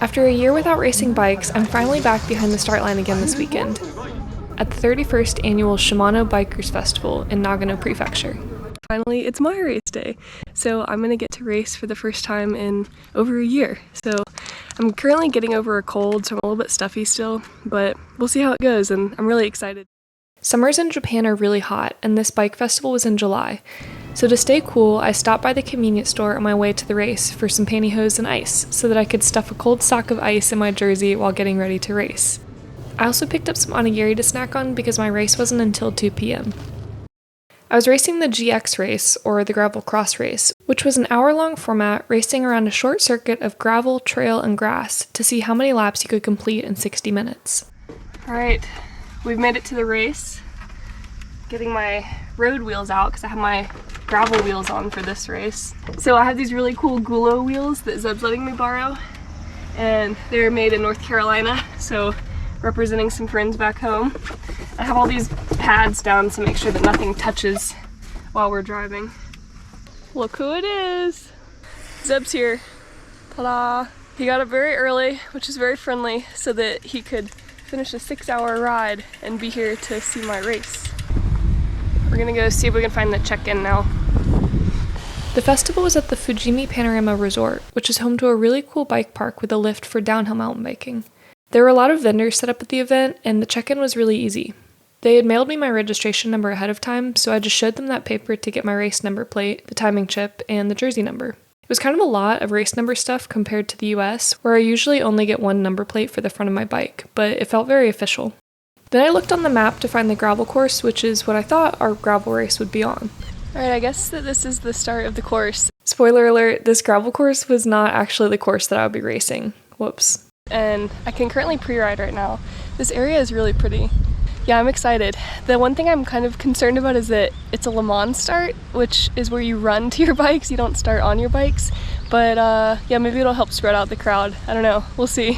After a year without racing bikes, I'm finally back behind the start line again this weekend at the 31st annual Shimano Bikers Festival in Nagano Prefecture. Finally, it's my race day, so I'm going to get to race for the first time in over a year. So I'm currently getting over a cold, so I'm a little bit stuffy still, but we'll see how it goes, and I'm really excited. Summers in Japan are really hot, and this bike festival was in July. So to stay cool, I stopped by the convenience store on my way to the race for some pantyhose and ice, so that I could stuff a cold sock of ice in my jersey while getting ready to race. I also picked up some onigiri to snack on because my race wasn't until 2 p.m. I was racing the GX race, or the gravel cross race, which was an hour-long format racing around a short circuit of gravel, trail, and grass to see how many laps you could complete in 60 minutes. Alright, we've made it to the race. Getting my road wheels out because I have my gravel wheels on for this race. So I have these really cool Gulo wheels that Zeb's letting me borrow, and they're made in North Carolina, so representing some friends back home. I have all these pads down to make sure that nothing touches while we're driving. Look who it is! Zeb's here. Ta-da! He got up very early, which is very friendly, so that he could finish a 6-hour ride and be here to see my race. We're gonna go see if we can find the check-in now. The festival was at the Fujimi Panorama Resort, which is home to a really cool bike park with a lift for downhill mountain biking. There were a lot of vendors set up at the event, and the check-in was really easy. They had mailed me my registration number ahead of time, so I just showed them that paper to get my race number plate, the timing chip, and the jersey number. It was kind of a lot of race number stuff compared to the US, where I usually only get one number plate for the front of my bike, but it felt very official. Then I looked on the map to find the gravel course, which is what I thought our gravel race would be on. Alright, I guess that this is the start of the course. Spoiler alert, this gravel course was not actually the course that I would be racing. Whoops. And I can currently pre-ride right now. This area is really pretty. Yeah, I'm excited. The one thing I'm kind of concerned about is that it's a Le Mans start, which is where you run to your bikes, you don't start on your bikes. But yeah, maybe it'll help spread out the crowd. I don't know, we'll see.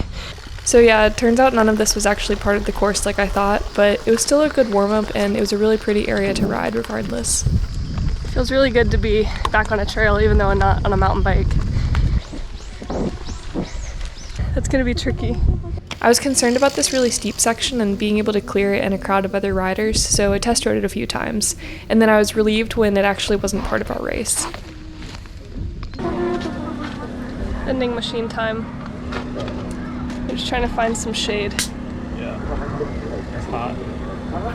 So yeah, it turns out none of this was actually part of the course like I thought, but it was still a good warm-up and it was a really pretty area to ride regardless. Feels really good to be back on a trail even though I'm not on a mountain bike. That's gonna be tricky. I was concerned about this really steep section and being able to clear it in a crowd of other riders, so I test rode it a few times, and then I was relieved when it actually wasn't part of our race. Vending machine time. I'm just trying to find some shade. Yeah, it's hot.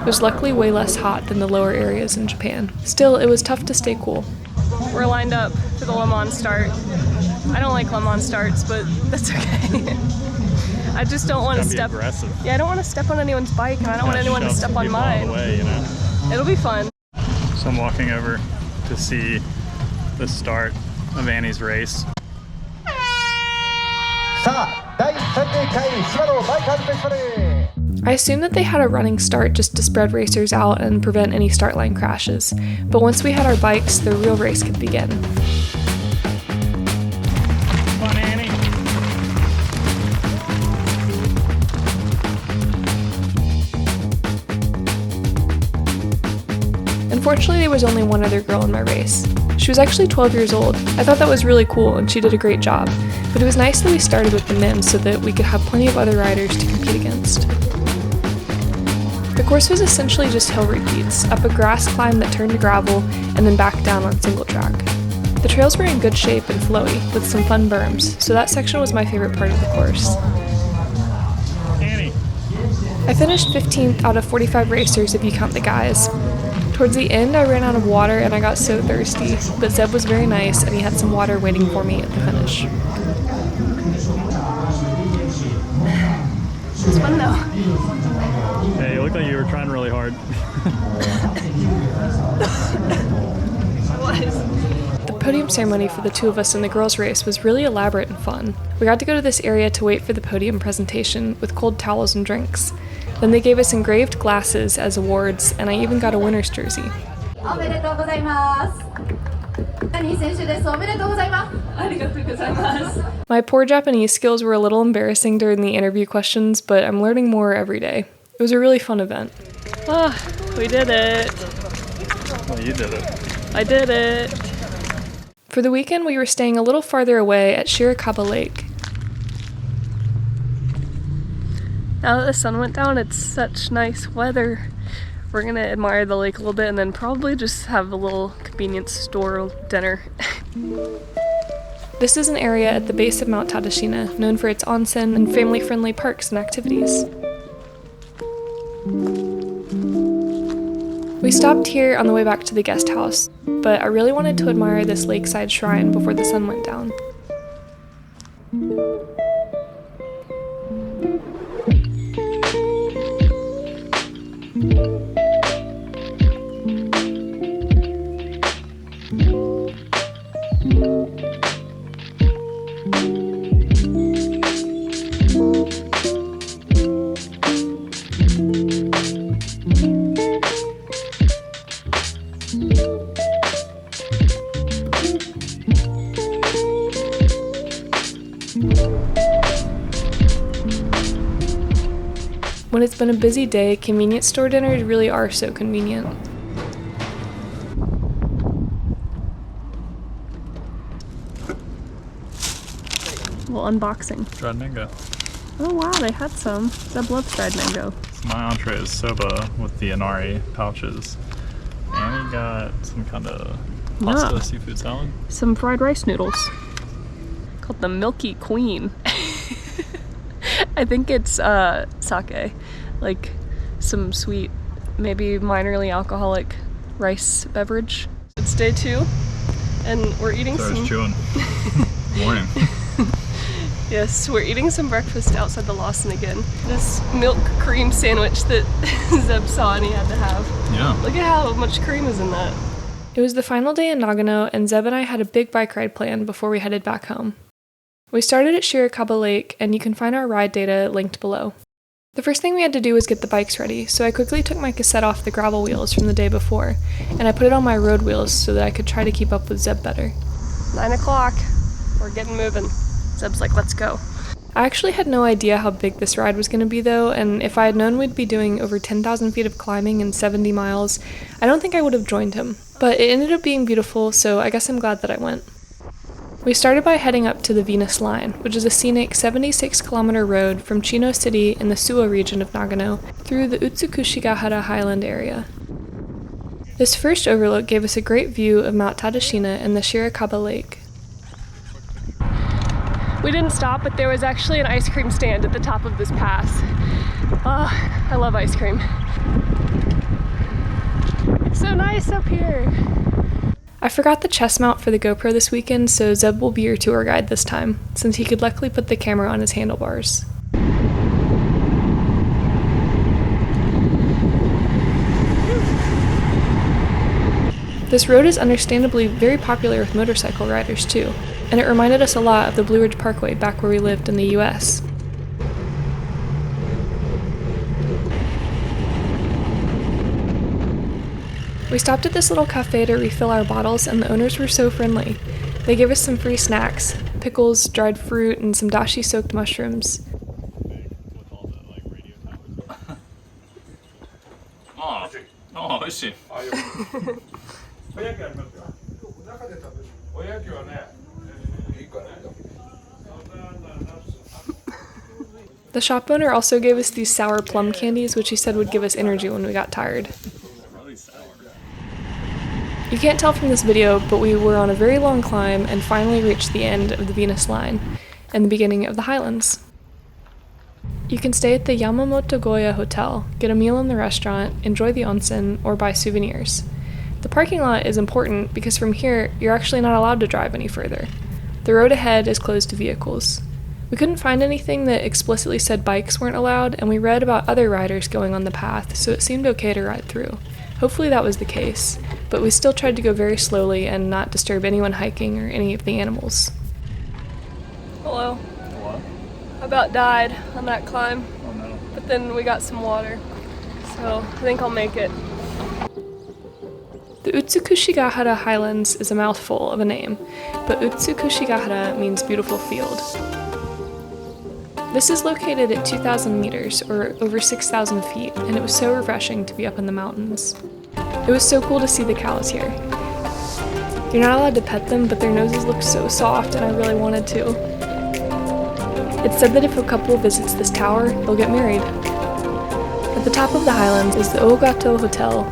It was luckily way less hot than the lower areas in Japan. Still, it was tough to stay cool. We're lined up for the Le Mans start. I don't like Le Mans starts, but that's okay. I just don't want to step. Aggressive. Yeah, I don't want to step on anyone's bike, and I don't want anyone to step on mine. Way, you know? It'll be fun. So I'm walking over to see the start of Annie's race. I assumed that they had a running start just to spread racers out and prevent any start line crashes, but once we had our bikes, the real race could begin. Come on, Annie. Unfortunately, there was only one other girl in my race. She was actually 12 years old. I thought that was really cool and she did a great job, but it was nice that we started with the men so that we could have plenty of other riders to compete against. The course was essentially just hill repeats, up a grass climb that turned to gravel, and then back down on single track. The trails were in good shape and flowy, with some fun berms, so that section was my favorite part of the course. Annie. I finished 15th out of 45 racers if you count the guys. Towards the end, I ran out of water and I got so thirsty, but Zeb was very nice and he had some water waiting for me at the finish. It was fun though. Hey, you look like you were trying really hard. I was. The podium ceremony for the two of us in the girls' race was really elaborate and fun. We got to go to this area to wait for the podium presentation with cold towels and drinks. Then they gave us engraved glasses as awards, and I even got a winner's jersey. My poor Japanese skills were a little embarrassing during the interview questions, but I'm learning more every day. It was a really fun event. Ah, we did it. Well, you did it. I did it. For the weekend, we were staying a little farther away at Shirakaba Lake. Now that the sun went down, it's such nice weather. We're gonna admire the lake a little bit and then probably just have a little convenience store dinner. This is an area at the base of Mount Tadashina, known for its onsen and family-friendly parks and activities. We stopped here on the way back to the guest house, but I really wanted to admire this lakeside shrine before the sun went down. When it's been a busy day, convenience store dinners really are so convenient. Well, unboxing. Dried mango. Oh wow, they had some. Zeb loves dried mango. So my entree is soba with the inari pouches. And we got some kind of pasta seafood salad. Some fried rice noodles. Called the Milky Queen. I think it's sake. Like some sweet, maybe minorly alcoholic rice beverage. It's day 2, and we're eating Sorry, some... chewing. Morning. Yes, we're eating some breakfast outside the Lawson again. This milk cream sandwich that Zeb saw and he had to have. Yeah. Look at how much cream is in that. It was the final day in Nagano, and Zeb and I had a big bike ride planned before we headed back home. We started at Shirakaba Lake, and you can find our ride data linked below. The first thing we had to do was get the bikes ready, so I quickly took my cassette off the gravel wheels from the day before, and I put it on my road wheels so that I could try to keep up with Zeb better. 9 o'clock. We're getting moving. Zeb's like, let's go. I actually had no idea how big this ride was going to be though, and if I had known we'd be doing over 10,000 feet of climbing and 70 miles, I don't think I would have joined him. But it ended up being beautiful, so I guess I'm glad that I went. We started by heading up to the Venus Line, which is a scenic 76-kilometer road from Chino City in the Suwa region of Nagano through the Utsukushigahara Highland area. This first overlook gave us a great view of Mount Tadashina and the Shirakaba Lake. We didn't stop, but there was actually an ice cream stand at the top of this pass. I love ice cream. It's so nice up here. I forgot the chest mount for the GoPro this weekend, so Zeb will be your tour guide this time, since he could luckily put the camera on his handlebars. This road is understandably very popular with motorcycle riders too, and it reminded us a lot of the Blue Ridge Parkway back where we lived in the US. We stopped at this little cafe to refill our bottles, and the owners were so friendly. They gave us some free snacks, pickles, dried fruit, and some dashi-soaked mushrooms. Oh, is she? The shop owner also gave us these sour plum candies, which he said would give us energy when we got tired. You can't tell from this video, but we were on a very long climb and finally reached the end of the Venus Line and the beginning of the Highlands. You can stay at the Yamamoto Goya Hotel, get a meal in the restaurant, enjoy the onsen, or buy souvenirs. The parking lot is important because from here, you're actually not allowed to drive any further. The road ahead is closed to vehicles. We couldn't find anything that explicitly said bikes weren't allowed, and we read about other riders going on the path, so it seemed okay to ride through. Hopefully that was the case, but we still tried to go very slowly and not disturb anyone hiking or any of the animals. Hello. What? I about died on that climb, Oh no. but then we got some water, so I think I'll make it. The Utsukushigahara Highlands is a mouthful of a name, but Utsukushigahara means beautiful field. This is located at 2,000 meters, or over 6,000 feet, and it was so refreshing to be up in the mountains. It was so cool to see the cows here. You're not allowed to pet them, but their noses look so soft, and I really wanted to. It's said that if a couple visits this tower, they'll get married. At the top of the highlands is the Ogato Hotel,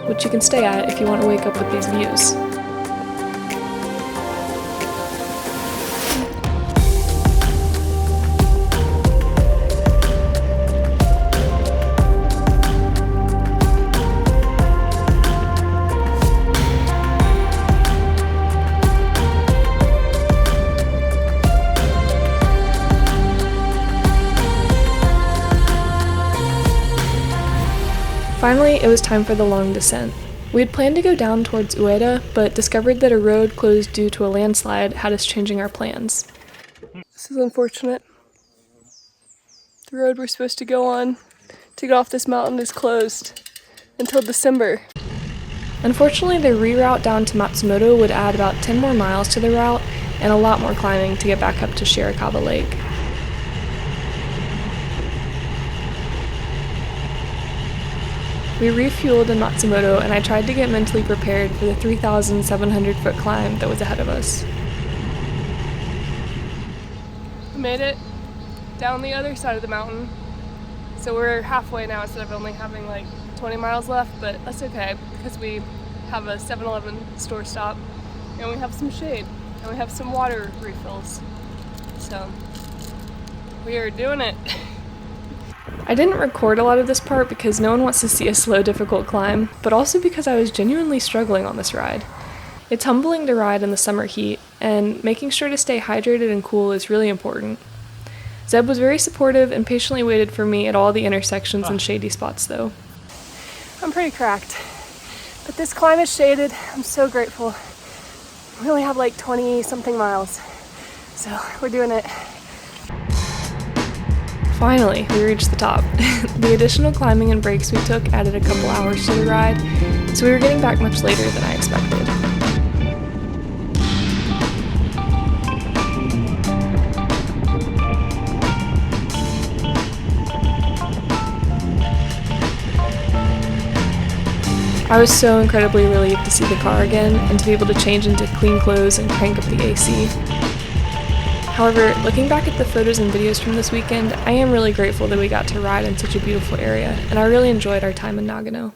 which you can stay at if you want to wake up with these views. Finally, it was time for the long descent. We had planned to go down towards Ueda, but discovered that a road closed due to a landslide had us changing our plans. This is unfortunate. The road we're supposed to go on to get off this mountain is closed until December. Unfortunately, the reroute down to Matsumoto would add about 10 more miles to the route and a lot more climbing to get back up to Shirakaba Lake. We refueled in Matsumoto, and I tried to get mentally prepared for the 3,700-foot climb that was ahead of us. We made it down the other side of the mountain, so we're halfway now instead of only having like 20 miles left, but that's okay because we have a 7-Eleven store stop, and we have some shade, and we have some water refills, so we are doing it. I didn't record a lot of this part because no one wants to see a slow, difficult climb, but also because I was genuinely struggling on this ride. It's humbling to ride in the summer heat, and making sure to stay hydrated and cool is really important. Zeb was very supportive and patiently waited for me at all the intersections and shady spots, though. I'm pretty cracked, but this climb is shaded. I'm so grateful. We only have like 20-something miles, so we're doing it. Finally, we reached the top. The additional climbing and breaks we took added a couple hours to the ride, so we were getting back much later than I expected. I was so incredibly relieved to see the car again and to be able to change into clean clothes and crank up the AC. However, looking back at the photos and videos from this weekend, I am really grateful that we got to ride in such a beautiful area, and I really enjoyed our time in Nagano.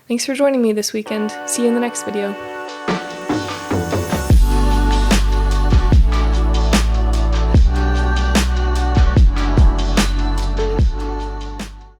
Thanks for joining me this weekend. See you in the next video.